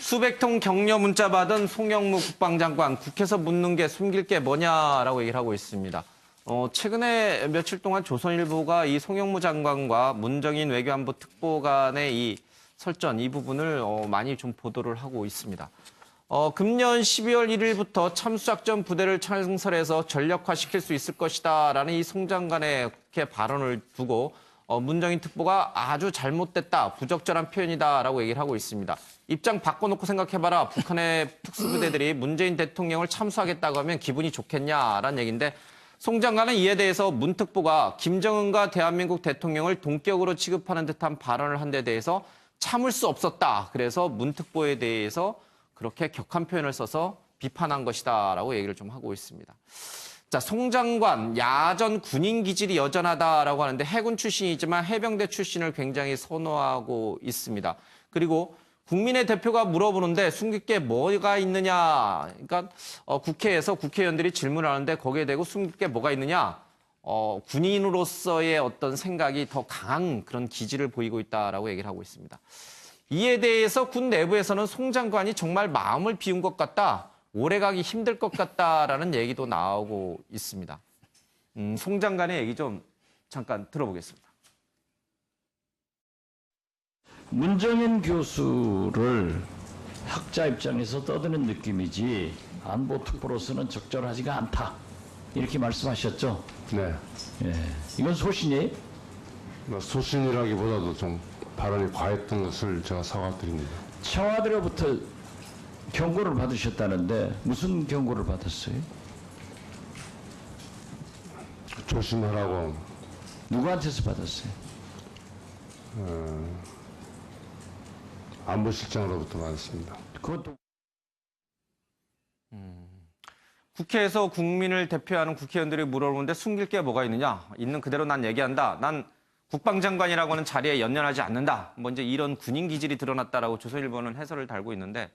수백 통 격려 문자 받은 송영무 국방장관, 국회에서 묻는 게 숨길 게 뭐냐라고 얘기를 하고 있습니다. 최근에 며칠 동안 조선일보가 이 송영무 장관과 문정인 외교안보 특보간의 이 설전, 이 부분을 많이 좀 보도를 하고 있습니다. 금년 12월 1일부터 참수작전 부대를 창설해서 전력화시킬 수 있을 것이다라는 이 송 장관의 국회 발언을 두고 문정인 특보가 아주 잘못됐다, 부적절한 표현이다라고 얘기를 하고 있습니다. 입장 바꿔놓고 생각해봐라. 북한의 특수부대들이 문재인 대통령을 참수하겠다고 하면 기분이 좋겠냐라는 얘기인데 송 장관은 이에 대해서 문 특보가 김정은과 대한민국 대통령을 동격으로 취급하는 듯한 발언을 한 데 대해서 참을 수 없었다. 그래서 문 특보에 대해서 그렇게 격한 표현을 써서 비판한 것이다라고 얘기를 좀 하고 있습니다. 자, 송 장관, 야전 군인 기질이 여전하다라고 하는데 해군 출신이지만 해병대 출신을 굉장히 선호하고 있습니다. 그리고 국민의 대표가 물어보는데 숨길 게 뭐가 있느냐. 그러니까 국회에서 국회의원들이 질문을 하는데 거기에 대고 숨길 게 뭐가 있느냐. 군인으로서의 어떤 생각이 더 강한 그런 기질을 보이고 있다라고 얘기를 하고 있습니다. 이에 대해서 군 내부에서는 송 장관이 정말 마음을 비운 것 같다. 오래가기 힘들 것 같다라는 얘기도 나오고 있습니다. 송 장관의 얘기 좀 잠깐 들어보겠습니다. 문정인 교수를 학자 입장에서 떠드는 느낌이지 안보특보로서는 적절하지가 않다. 이렇게 말씀하셨죠? 네. 예. 이건 소신이에요? 소신이라기보다도 좀 발언이 과했던 것을 제가 사과드립니다. 청와대로부터 경고를 받으셨다는데 무슨 경고를 받았어요? 조심하라고. 누구한테서 받았어요? 안보실장으로부터 받았습니다. 그것도 국회에서 국민을 대표하는 국회의원들이 물어보는데 숨길 게 뭐가 있느냐. 있는 그대로 난 얘기한다. 난 국방장관이라고 하는 자리에 연연하지 않는다. 뭐 이제 이런 군인 기질이 드러났다라고 조선일보는 해설을 달고 있는데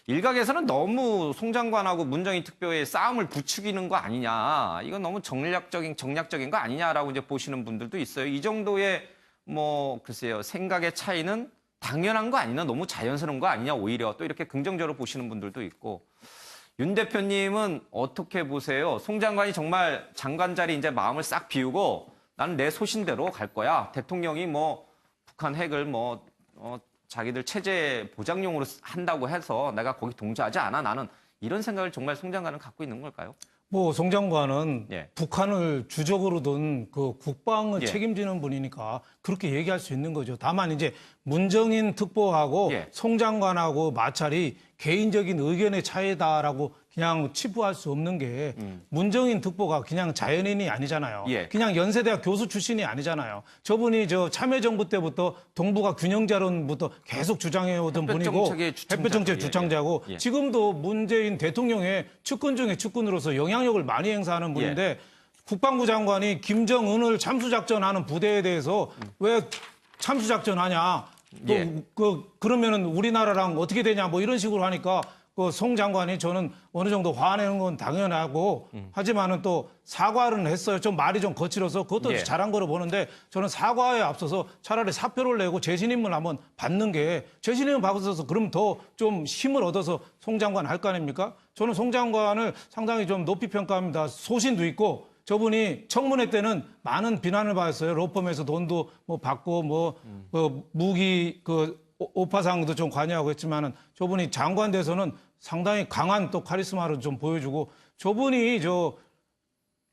일각에서는 너무 송 장관하고 문정인 특보의 싸움을 부추기는 거 아니냐. 이건 너무 정략적인 거 아니냐라고 이제 보시는 분들도 있어요. 이 정도의 뭐 글쎄요 생각의 차이는 당연한 거 아니냐, 너무 자연스러운 거 아니냐, 오히려 또 이렇게 긍정적으로 보시는 분들도 있고. 윤 대표님은 어떻게 보세요? 송 장관이 정말 장관 자리 이제 마음을 싹 비우고 나는 내 소신대로 갈 거야. 대통령이 뭐 북한 핵을 자기들 체제 보장용으로 한다고 해서 내가 거기 동조하지 않아. 나는 이런 생각을 정말 송 장관은 갖고 있는 걸까요? 송 장관은 예. 북한을 주적으로 둔 그 국방을 예. 책임지는 분이니까 그렇게 얘기할 수 있는 거죠. 다만 이제 문정인 특보하고 예. 송 장관하고 마찰이 개인적인 의견의 차이다라고 그냥 치부할 수 없는 게 문정인 특보가 그냥 자연인이 아니잖아요. 예. 그냥 연세대학 교수 출신이 아니잖아요. 저분이 저 참여정부 때부터 동북아 균형자론부터 계속 주장해오던 분이고 햇볕 정책 주창자고 예. 지금도 문재인 대통령의 측근 중에 측근으로서 영향력을 많이 행사하는 분인데 예. 국방부 장관이 김정은을 참수작전하는 부대에 대해서 왜 참수작전하냐 또 예. 그러면은 우리나라랑 어떻게 되냐 뭐 이런 식으로 하니까 그 송 장관이 저는 어느 정도 화내는 건 당연하고 하지만은 또 사과는 했어요. 좀 말이 좀 거칠어서 그것도 예. 잘한 거로 보는데 저는 사과에 앞서서 차라리 사표를 내고 재신임을 한번 받는 게 재신임을 받아서 그럼 더 좀 힘을 얻어서 송 장관 할 거 아닙니까? 저는 송 장관을 상당히 좀 높이 평가합니다. 소신도 있고 저분이 청문회 때는 많은 비난을 받았어요. 로펌에서 돈도 뭐 받고 무기 오파상도 좀 관여하고 했지만은 저분이 장관 돼서는 상당히 강한 또 카리스마를 좀 보여주고 저분이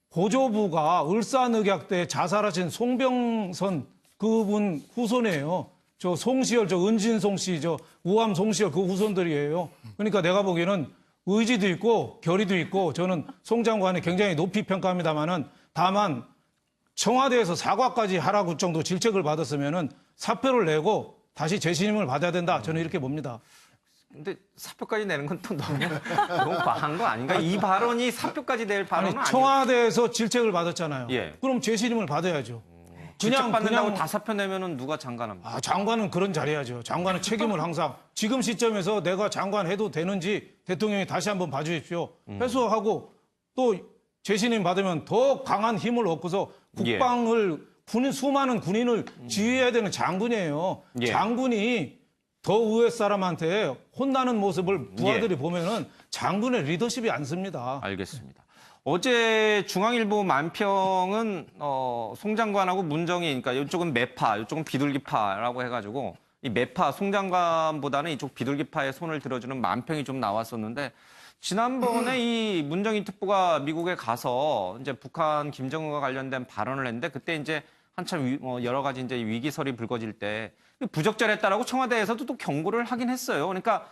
고조부가 울산의학 때 자살하신 송병선 그분 후손이에요. 저 송시열, 은진송 씨, 우암 송시열 그 후손들이에요. 그러니까 내가 보기에는 의지도 있고 결의도 있고 저는 송 장관이 굉장히 높이 평가합니다만은 다만 청와대에서 사과까지 하라고 정도 질책을 받았으면은 사표를 내고 다시 재신임을 받아야 된다. 저는 이렇게 봅니다. 근데 사표까지 내는 건 또 너무 과한 거 아닌가? 이 발언이 사표까지 낼 발언은 아니에요. 청와대에서 질책을 받았잖아요. 예. 그럼 재신임을 받아야죠. 질책받는다고 다 사표 내면은 누가 장관합니까? 장관은 그런 자리야죠. 장관은 책임을 항상 지금 시점에서 내가 장관 해도 되는지 대통령이 다시 한번 봐주십시오. 회수하고 또 재신임 받으면 더 강한 힘을 얻고서 국방을 수많은 군인을 지휘해야 되는 장군이에요. 예. 장군이 더 위에 사람한테 혼나는 모습을 부하들이 예. 보면은 장군의 리더십이 안 씁니다. 알겠습니다. 어제 중앙일보 만평은 송 장관하고 문정희, 그러니까 이쪽은 매파, 이쪽은 비둘기파라고 해가지고 이 매파 송 장관보다는 이쪽 비둘기파에 손을 들어주는 만평이 좀 나왔었는데 지난번에 이 문정희 특보가 미국에 가서 이제 북한 김정은과 관련된 발언을 했는데 그때 이제 한참 여러 가지 이제 위기설이 불거질 때 부적절했다라고 청와대에서도 또 경고를 하긴 했어요. 그러니까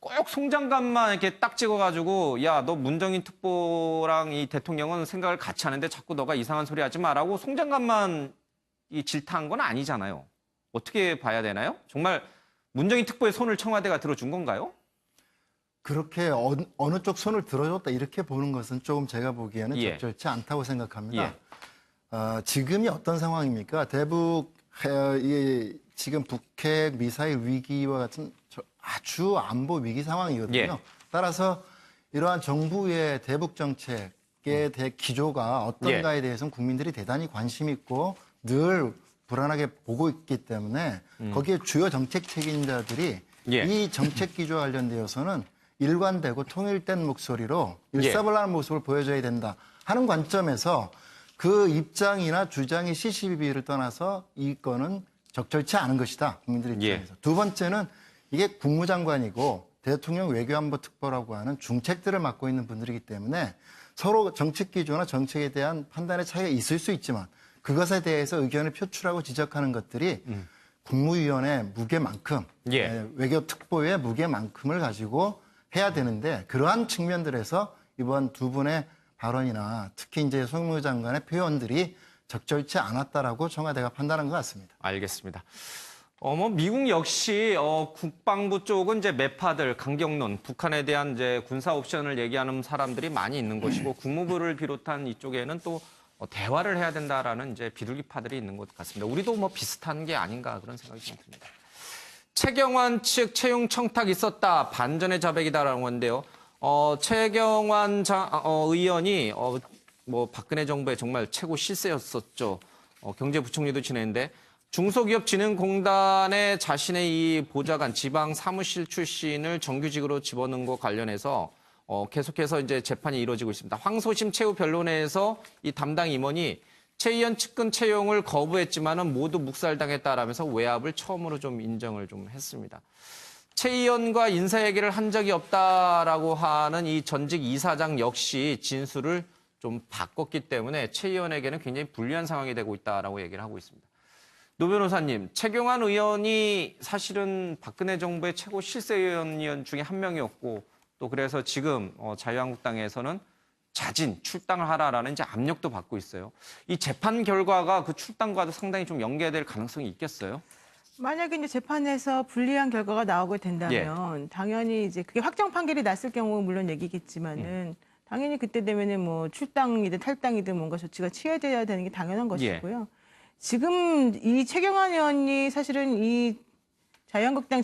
꼭 송 장관만 이렇게 딱 찍어가지고 야, 너 문정인 특보랑 이 대통령은 생각을 같이 하는데 자꾸 너가 이상한 소리 하지 마라고 송 장관만 이 질타한 건 아니잖아요. 어떻게 봐야 되나요? 정말 문정인 특보의 손을 청와대가 들어준 건가요? 그렇게 어느 쪽 손을 들어줬다 이렇게 보는 것은 조금 제가 보기에는 예. 적절치 않다고 생각합니다. 예. 지금이 어떤 상황입니까? 지금 북핵 미사일 위기와 같은 아주 안보 위기 상황이거든요. 예. 따라서 이러한 정부의 대북 정책에 대해 기조가 어떤가에 대해서는 국민들이 대단히 관심 있고 늘 불안하게 보고 있기 때문에 거기에 주요 정책 책임자들이 예. 이 정책 기조와 관련되어서는 일관되고 통일된 목소리로 일사불란한 모습을 보여줘야 된다 하는 관점에서 그 입장이나 주장이 시시비비를 떠나서 이 건은 적절치 않은 것이다. 국민들 입장에서. 두 번째는 이게 국무장관이고 대통령 외교안보 특보라고 하는 중책들을 맡고 있는 분들이기 때문에 서로 정책 기조나 정책에 대한 판단의 차이가 있을 수 있지만 그것에 대해서 의견을 표출하고 지적하는 것들이 국무위원회 무게만큼 예. 외교특보의 무게만큼을 가지고 해야 되는데 그러한 측면들에서 이번 두 분의 발언이나 특히 이제 송영무 장관의 표현들이 적절치 않았다라고 청와대가 판단한 것 같습니다. 알겠습니다. 미국 역시 국방부 쪽은 이제 매파들 강경론, 북한에 대한 이제 군사 옵션을 얘기하는 사람들이 많이 있는 것이고 국무부를 비롯한 이쪽에는 또 대화를 해야 된다라는 이제 비둘기파들이 있는 것 같습니다. 우리도 뭐 비슷한 게 아닌가 그런 생각이 좀 듭니다. 최경환 측 채용 청탁 있었다. 반전의 자백이다라는 건데요. 최경환 의원이 뭐 박근혜 정부의 정말 최고 실세였었죠. 경제부총리도 지냈는데 중소기업진흥공단에 자신의 이 보좌관 지방 사무실 출신을 정규직으로 집어넣은 것 관련해서 계속해서 이제 재판이 이루어지고 있습니다. 황소심 최후변론회에서 이 담당 임원이 최 의원 측근 채용을 거부했지만은 모두 묵살당했다라면서 외압을 처음으로 좀 인정을 좀 했습니다. 최 의원과 인사 얘기를 한 적이 없다라고 하는 이 전직 이사장 역시 진술을 좀 바꿨기 때문에 최 의원에게는 굉장히 불리한 상황이 되고 있다라고 얘기를 하고 있습니다. 노 변호사님, 최경환 의원이 사실은 박근혜 정부의 최고 실세 의원 중에 한 명이었고 또 그래서 지금 자유한국당에서는 자진 출당을 하라라는 이제 압력도 받고 있어요. 이 재판 결과가 그 출당과도 상당히 좀 연계될 가능성이 있겠어요? 만약에 이제 재판에서 불리한 결과가 나오게 된다면 당연히 이제 그게 확정 판결이 났을 경우 물론 얘기겠지만은 당연히 그때 되면은 뭐 출당이든 탈당이든 뭔가 조치가 취해져야 되는 게 당연한 것이고요. 지금 이 최경환 의원이 사실은 이 자유한국당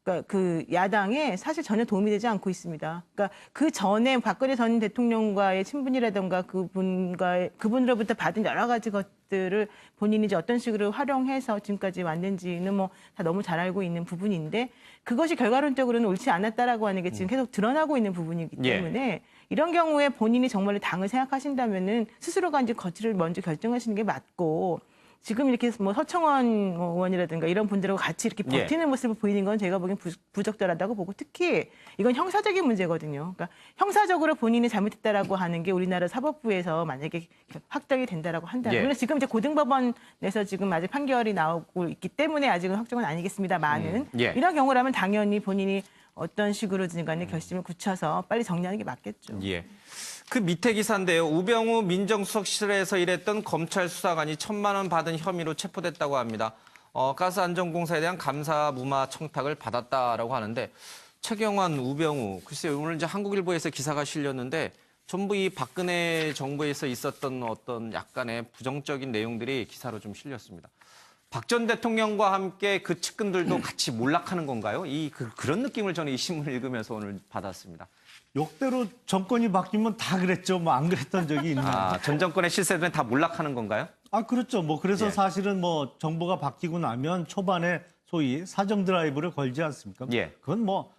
그러니까 그 야당에 사실 전혀 도움이 되지 않고 있습니다. 그러니까 그 전에 박근혜 전 대통령과의 친분이라든가 그분으로부터 받은 여러 가지 것들을 본인이 이제 어떤 식으로 활용해서 지금까지 왔는지는 뭐 다 너무 잘 알고 있는 부분인데 그것이 결과론적으로는 옳지 않았다라고 하는 게 지금 계속 드러나고 있는 부분이기 때문에 이런 경우에 본인이 정말로 당을 생각하신다면은 스스로가 이제 거취를 먼저 결정하시는 게 맞고 지금 이렇게 뭐 서청원 의원이라든가 이런 분들하고 같이 이렇게 버티는 모습을 보이는 건 제가 보기엔 부적절하다고 보고 특히 이건 형사적인 문제거든요. 그러니까 형사적으로 본인이 잘못했다라고 하는 게 우리나라 사법부에서 만약에 확정이 된다라고 한다면 물론 지금 이제 고등법원에서 지금 아직 판결이 나오고 있기 때문에 아직은 확정은 아니겠습니다만은 이런 경우라면 당연히 본인이 어떤 식으로든 간에 결심을 굳혀서 빨리 정리하는 게 맞겠죠. 예. 그 밑에 기사인데요. 우병우 민정수석실에서 일했던 검찰 수사관이 1,000만 원 받은 혐의로 체포됐다고 합니다. 가스안전공사에 대한 감사 무마 청탁을 받았다라고 하는데 최경환, 우병우, 글쎄요. 오늘 이제 한국일보에서 기사가 실렸는데 전부 이 박근혜 정부에서 있었던 어떤 약간의 부정적인 내용들이 기사로 좀 실렸습니다. 박 전 대통령과 함께 그 측근들도 같이 몰락하는 건가요? 그런 느낌을 저는 이 신문을 읽으면서 오늘 받았습니다. 역대로 정권이 바뀌면 다 그랬죠. 뭐 안 그랬던 적이 있나. 전 정권의 실세들은 다 몰락하는 건가요? 그렇죠. 뭐 그래서 예. 사실은 뭐 정부가 바뀌고 나면 초반에 소위 사정 드라이브를 걸지 않습니까? 예. 그건 뭐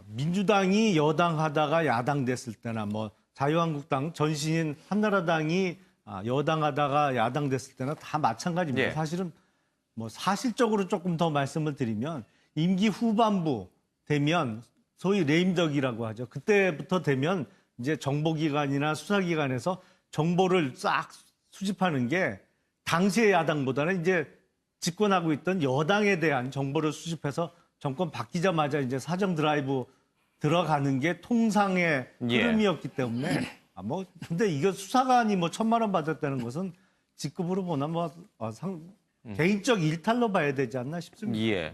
민주당이 여당하다가 야당 됐을 때나 뭐 자유한국당 전신인 한나라당이 여당하다가 야당 됐을 때나 다 마찬가지입니다. 예. 사실은 뭐 사실적으로 조금 더 말씀을 드리면 임기 후반부 되면 소위 레임덕이라고 하죠. 그때부터 되면 이제 정보기관이나 수사기관에서 정보를 싹 수집하는 게 당시의 야당보다는 이제 집권하고 있던 여당에 대한 정보를 수집해서 정권 바뀌자마자 이제 사정 드라이브 들어가는 게 통상의 예. 흐름이었기 때문에 근데 이거 수사관이 뭐 1,000만 원 받았다는 것은 직급으로 보나 개인적 일탈로 봐야 되지 않나 싶습니다. 예.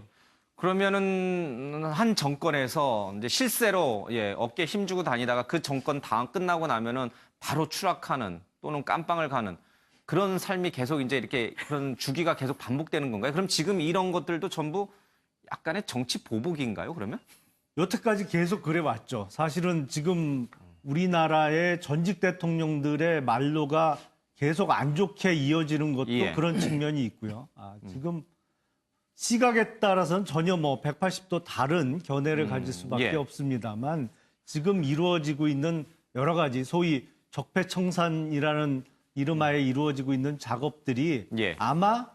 그러면은 한 정권에서 이제 실세로 어깨에 힘주고 다니다가 그 정권 다 끝나고 나면은 바로 추락하는 또는 깜빵을 가는 그런 삶이 계속 이제 이렇게 그런 주기가 계속 반복되는 건가요? 그럼 지금 이런 것들도 전부 약간의 정치 보복인가요? 그러면? 여태까지 계속 그래 왔죠. 사실은 지금 우리나라의 전직 대통령들의 말로가 계속 안 좋게 이어지는 것도 예. 그런 측면이 있고요. 지금 시각에 따라서는 전혀 뭐 180도 다른 견해를 가질 수밖에 예. 없습니다만 지금 이루어지고 있는 여러 가지 소위 적폐청산이라는 이름하에 이루어지고 있는 작업들이 예. 아마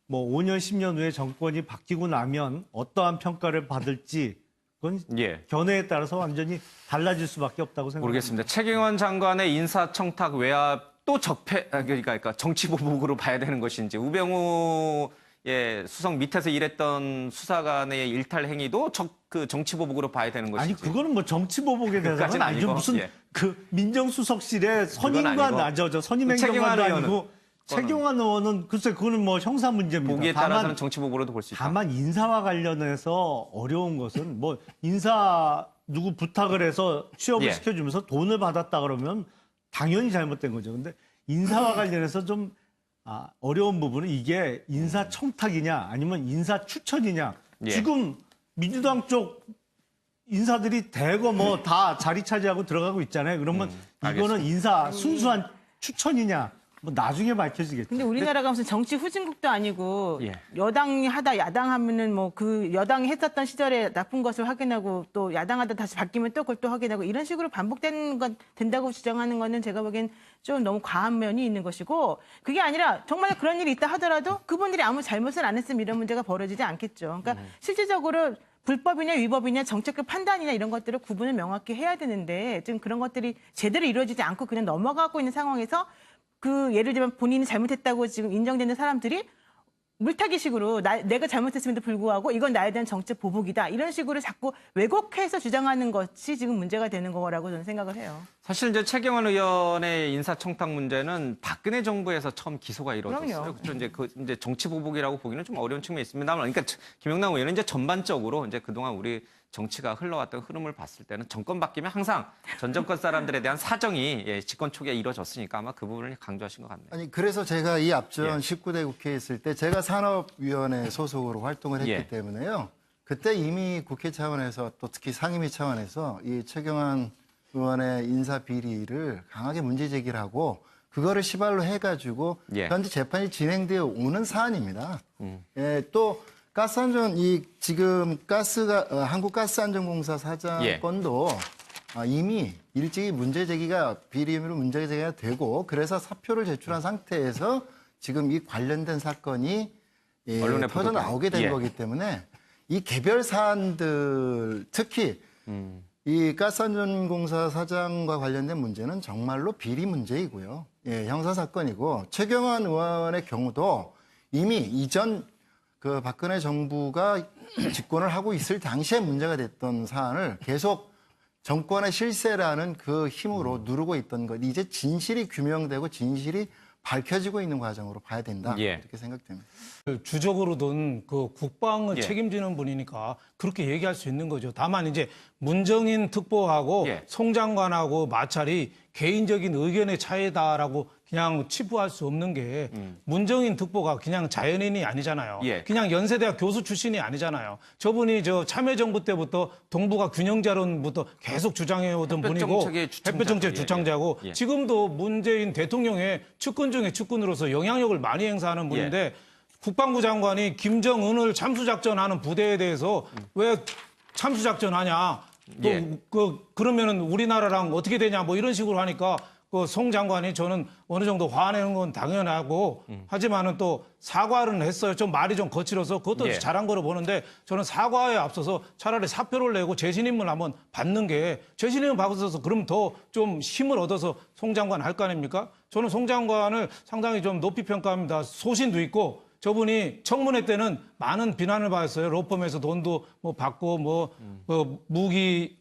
뭐 5년, 10년 후에 정권이 바뀌고 나면 어떠한 평가를 받을지 그건 예. 견해에 따라서 완전히 달라질 수밖에 없다고 생각합니다. 모르겠습니다. 최경환 장관의 인사청탁 외압 또 그러니까 정치 보복으로 봐야 되는 것인지 우병우 수석 밑에서 일했던 수사관의 일탈 행위도 그 정치 보복으로 봐야 되는 아니 것인지. 그거는 뭐 정치 보복에 대해서는 그것까지는 아니죠. 아니고, 무슨 예. 그 민정수석실의 선임관 아니고. 나죠. 선임 최경환 행정관도 의원은 아니고 최경환 의원은 글쎄 그거는 뭐 형사 문제입니다. 보기에 따라서는 정치 보복으로도 볼 수 있다. 다만 인사와 관련해서 어려운 것은 뭐 인사 누구 부탁을 해서 취업을 예. 시켜주면서 돈을 받았다 그러면 당연히 잘못된 거죠. 근데 인사와 관련해서 좀 어려운 부분은 이게 인사 청탁이냐 아니면 인사 추천이냐. 예. 지금 민주당 쪽 인사들이 대거 뭐 다 자리 차지하고 들어가고 있잖아요. 그러면 이거는 인사 순수한 추천이냐 뭐 나중에 밝혀지겠죠. 근데 우리나라가 무슨 정치 후진국도 아니고 예. 여당이 하다 야당하면은 뭐 그 여당이 했었던 시절에 나쁜 것을 확인하고 또 야당하다 다시 바뀌면 또 그걸 또 확인하고 이런 식으로 반복되는 건 된다고 주장하는 거는 제가 보기엔 좀 너무 과한 면이 있는 것이고 그게 아니라 정말 그런 일이 있다 하더라도 그분들이 아무 잘못을 안 했으면 이런 문제가 벌어지지 않겠죠. 그러니까 실질적으로 불법이냐 위법이냐 정책적 판단이냐 이런 것들을 구분을 명확히 해야 되는데 지금 그런 것들이 제대로 이루어지지 않고 그냥 넘어가고 있는 상황에서 그 예를 들면 본인이 잘못했다고 지금 인정되는 사람들이 물타기식으로 내가 잘못했음에도 불구하고 이건 나에 대한 정책 보복이다 이런 식으로 자꾸 왜곡해서 주장하는 것이 지금 문제가 되는 거라고 저는 생각을 해요. 사실 이제 최경환 의원의 인사청탁 문제는 박근혜 정부에서 처음 기소가 이루어졌어요. 그럼요. 그렇죠. 이제 정치 보복이라고 보기는 좀 어려운 측면이 있습니다만, 그러니까 김영남 의원은 이제 전반적으로 이제 그동안 우리 정치가 흘러왔던 흐름을 봤을 때는 정권 바뀌면 항상 전 정권 사람들에 대한 사정이 집권 초기에 이루어졌으니까 아마 그 부분을 강조하신 것 같네요. 아니 그래서 제가 이 앞전 예. 19대 국회에 있을 때 제가 산업위원회 소속으로 활동을 했기 예. 때문에요. 그때 이미 국회 차원에서 또 특히 상임위 차원에서 이 최경환 의원의 인사 비리를 강하게 문제 제기를 하고 그거를 시발로 해가지고 예. 현재 재판이 진행되어 오는 사안입니다. 예, 또 가스안전 지금 한국가스안전공사 사장 예. 건도 이미 일찍이 문제 제기가 비리 혐의로 문제 제기가 되고 그래서 사표를 제출한 상태에서 지금 이 관련된 사건이 언론에 터져 나오게 된 예. 거기 때문에 이 개별 사안들 특히 이 가스안전공사 사장과 관련된 문제는 정말로 비리 문제이고요. 예, 형사 사건이고 최경환 의원의 경우도 이미 이전 그 박근혜 정부가 집권을 하고 있을 당시에 문제가 됐던 사안을 계속 정권의 실세라는 그 힘으로 누르고 있던 것. 이제 진실이 규명되고 진실이 밝혀지고 있는 과정으로 봐야 된다. 예. 이렇게 생각됩니다. 주적으로든 그 국방을 예. 책임지는 분이니까 그렇게 얘기할 수 있는 거죠. 다만 이제 문정인 특보하고 예. 송 장관하고 마찰이 개인적인 의견의 차이다라고 그냥 치부할 수 없는 게 문정인 특보가 그냥 자연인이 아니잖아요. 예. 그냥 연세대학 교수 출신이 아니잖아요. 저분이 저 참여정부 때부터 동북아 균형자론부터 계속 주장해오던 햇볕 분이고 정책의 주창자죠. 햇볕 정책 예, 주창자고 예. 지금도 문재인 대통령의 측근 중에 측근으로서 영향력을 많이 행사하는 분인데 국방부 장관이 김정은을 참수작전하는 부대에 대해서 왜 참수작전하냐? 또 예. 그러면은 우리나라랑 어떻게 되냐? 뭐 이런 식으로 하니까 그 송 장관이 저는 어느 정도 화내는 건 당연하고 하지만은 또 사과를 했어요. 좀 말이 좀 거칠어서 그것도 예. 잘한 거로 보는데 저는 사과에 앞서서 차라리 사표를 내고 재신임을 한번 받는 게 재신임을 받아서 그럼 더 좀 힘을 얻어서 송 장관 할 거 아닙니까? 저는 송 장관을 상당히 좀 높이 평가합니다. 소신도 있고 저분이 청문회 때는 많은 비난을 받았어요. 로펌에서 돈도 뭐 받고 뭐 무기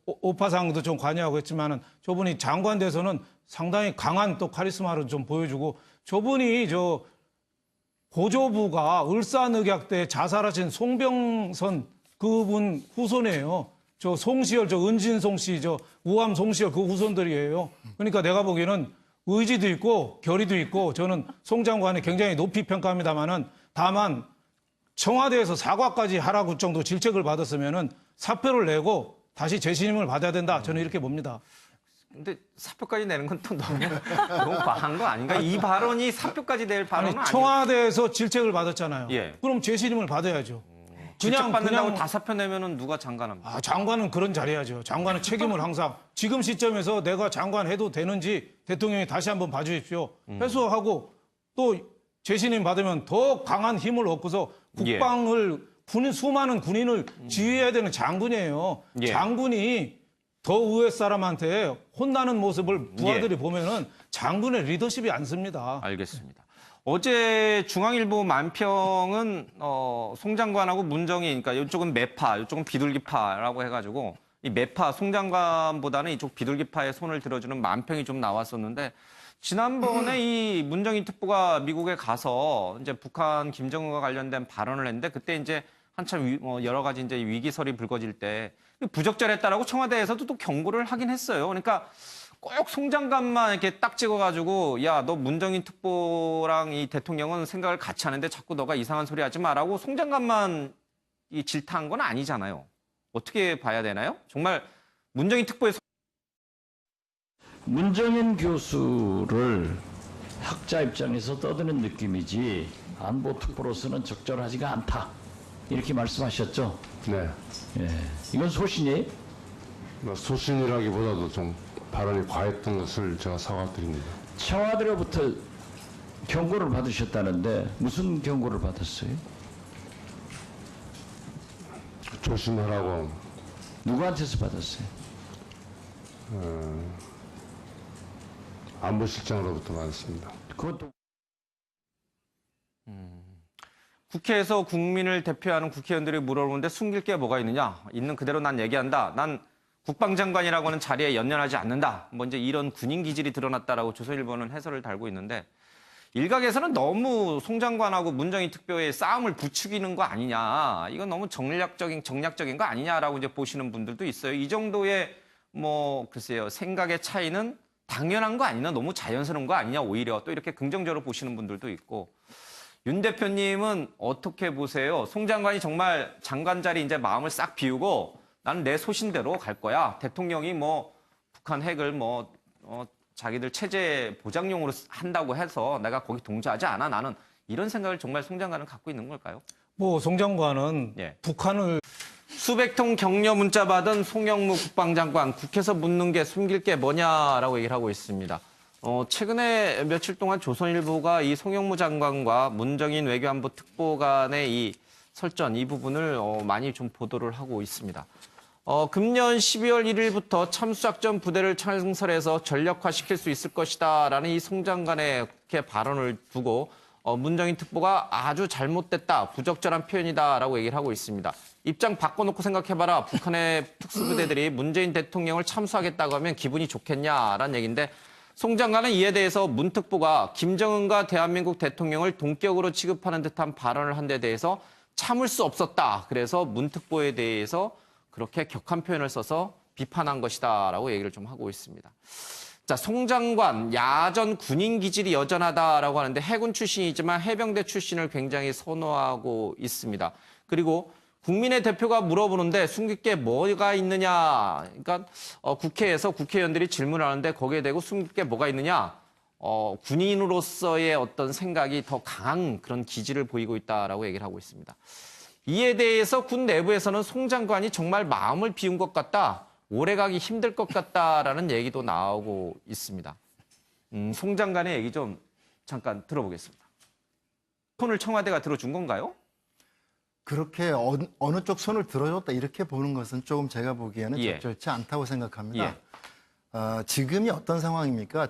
오파상도 좀 관여하고 했지만은 저분이 장관 돼서는 상당히 강한 또 카리스마를 좀 보여주고 저분이 저 고조부가 울산의학 때 자살하신 송병선 그분 후손이에요. 저 송시열, 저 은진송 씨, 저 우암 송시열 그 후손들이에요. 그러니까 내가 보기에는 의지도 있고 결의도 있고 저는 송 장관이 굉장히 높이 평가합니다만은 다만 청와대에서 사과까지 하라고 정도 질책을 받았으면은 사표를 내고 다시 재신임을 받아야 된다. 저는 이렇게 봅니다. 근데 사표까지 내는 건 또 너무 과한 거 아닌가? 이 발언이 사표까지 낼 발언은 아니에요. 청와대에서 질책을 받았잖아요. 예. 그럼 재신임을 받아야죠. 질책받는다고 다 사표 내면은 누가 장관합니까? 장관은 그런 자리야죠. 장관은 책임을 항상 지금 시점에서 내가 장관 해도 되는지 대통령이 다시 한번 봐주십시오. 회수하고 또 재신임 받으면 더 강한 힘을 얻고서 국방을 수많은 군인을 지휘해야 되는 장군이에요. 예. 장군이 더 위에 사람한테 혼나는 모습을 부하들이 보면은 장군의 리더십이 안 씁니다. 알겠습니다. 어제 중앙일보 만평은 송 장관하고 문정인, 그러니까 이쪽은 매파, 이쪽은 비둘기파라고 해가지고 이 매파 송 장관보다는 이쪽 비둘기파의 손을 들어주는 만평이 좀 나왔었는데 지난번에 이 문정인 특보가 미국에 가서 이제 북한 김정은과 관련된 발언을 했는데 그때 이제 한참 여러 가지 이제 위기설이 불거질 때 부적절했다라고 청와대에서도 또 경고를 하긴 했어요. 그러니까 꼭 송 장관만 이렇게 딱 찍어가지고 야, 너 문정인 특보랑 이 대통령은 생각을 같이 하는데 자꾸 너가 이상한 소리 하지 마라고 송 장관만 이 질타한 건 아니잖아요. 어떻게 봐야 되나요? 정말 문정인 특보의 문정인 교수를 학자 입장에서 떠드는 느낌이지 안보 특보로서는 적절하지가 않다. 이렇게 말씀하셨죠? 네. 예. 이건 소신이에요? 소신이라기보다도 좀 발언이 과했던 것을 제가 사과드립니다. 청와대로부터 경고를 받으셨다는데 무슨 경고를 받았어요? 조심하라고 누구한테서 받았어요? 안보실장으로부터 받았습니다. 그것도 국회에서 국민을 대표하는 국회의원들이 물어보는데 숨길 게 뭐가 있느냐? 있는 그대로 난 얘기한다. 난 국방장관이라고 하는 자리에 연연하지 않는다. 뭐 이제 이런 군인 기질이 드러났다라고 조선일보는 해설을 달고 있는데 일각에서는 너무 송 장관하고 문정인 특보의 싸움을 부추기는 거 아니냐. 이건 너무 정략적인 거 아니냐라고 이제 보시는 분들도 있어요. 이 정도의 뭐 글쎄요 생각의 차이는 당연한 거 아니냐, 너무 자연스러운 거 아니냐, 오히려 또 이렇게 긍정적으로 보시는 분들도 있고. 윤 대표님은 어떻게 보세요? 송 장관이 정말 장관 자리 이제 마음을 싹 비우고 나는 내 소신대로 갈 거야. 대통령이 뭐 북한 핵을 뭐 자기들 체제 보장용으로 한다고 해서 내가 거기 동조하지 않아. 나는 이런 생각을 정말 송 장관은 갖고 있는 걸까요? 뭐 송 장관은 북한을 수백 통 격려 문자 받은 송영무 국방장관, 국회에서 묻는 게 숨길 게 뭐냐라고 얘기를 하고 있습니다. 최근에 며칠 동안 조선일보가 이 송영무 장관과 문정인 외교안보 특보 간의 이 설전, 이 부분을 많이 좀 보도를 하고 있습니다. 금년 12월 1일부터 참수작전 부대를 창설해서 전력화시킬 수 있을 것이다라는 이 송 장관의 국회 발언을 두고 문정인 특보가 아주 잘못됐다, 부적절한 표현이다라고 얘기를 하고 있습니다. 입장 바꿔놓고 생각해봐라. 북한의 특수부대들이 문재인 대통령을 참수하겠다고 하면 기분이 좋겠냐라는 얘기인데 송 장관은 이에 대해서 문 특보가 김정은과 대한민국 대통령을 동격으로 취급하는 듯한 발언을 한 데 대해서 참을 수 없었다. 그래서 문 특보에 대해서 그렇게 격한 표현을 써서 비판한 것이다라고 얘기를 좀 하고 있습니다. 자, 송 장관, 야전 군인 기질이 여전하다라고 하는데 해군 출신이지만 해병대 출신을 굉장히 선호하고 있습니다. 그리고 국민의 대표가 물어보는데 숨길 게 뭐가 있느냐. 그러니까 국회에서 국회의원들이 질문을 하는데 거기에 대고 숨길 게 뭐가 있느냐. 군인으로서의 어떤 생각이 더 강한 그런 기질을 보이고 있다라고 얘기를 하고 있습니다. 이에 대해서 군 내부에서는 송 장관이 정말 마음을 비운 것 같다, 오래가기 힘들 것 같다라는 얘기도 나오고 있습니다. 송 장관의 얘기 좀 잠깐 들어보겠습니다. 손을 청와대가 들어준 건가요? 그렇게 어느 쪽 손을 들어줬다 이렇게 보는 것은 조금 제가 보기에는 예. 적절치 않다고 생각합니다. 예. 지금이 어떤 상황입니까?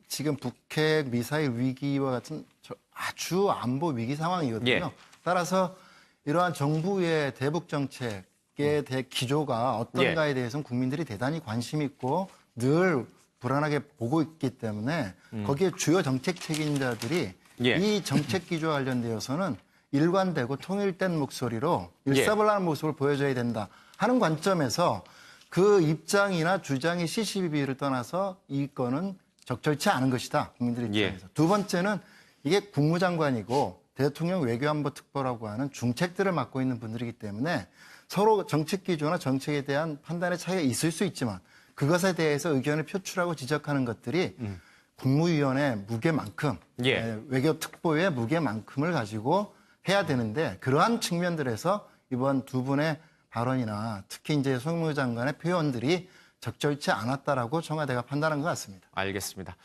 지금 북핵 미사일 위기와 같은 아주 안보 위기 상황이거든요. 예. 따라서 이러한 정부의 대북 정책에 대해 기조가 어떤가에 대해서는 국민들이 대단히 관심 있고 늘 불안하게 보고 있기 때문에 거기에 주요 정책 책임자들이 예. 이 정책 기조와 관련되어서는 일관되고 통일된 목소리로 일사불란한 모습을 보여줘야 된다 하는 관점에서 그 입장이나 주장이 시시비비를 떠나서 이 건은 적절치 않은 것이다, 국민들 입장에서. 두 번째는 이게 국무장관이고 대통령 외교안보 특보라고 하는 중책들을 맡고 있는 분들이기 때문에 서로 정책 기조나 정책에 대한 판단의 차이가 있을 수 있지만 그것에 대해서 의견을 표출하고 지적하는 것들이 국무위원회 무게만큼 외교 특보의 무게만큼을 가지고 해야 되는데 그러한 측면들에서 이번 두 분의 발언이나 특히 이제 송영무 장관의 표현들이 적절치 않았다라고 청와대가 판단한 것 같습니다. 알겠습니다.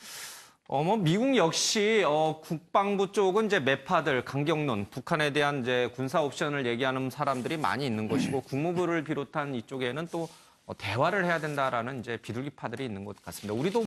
미국 역시 국방부 쪽은 이제 매파들, 강경론, 북한에 대한 이제 군사 옵션을 얘기하는 사람들이 많이 있는 것이고 국무부를 비롯한 이쪽에는 또 대화를 해야 된다라는 이제 비둘기파들이 있는 것 같습니다. 우리도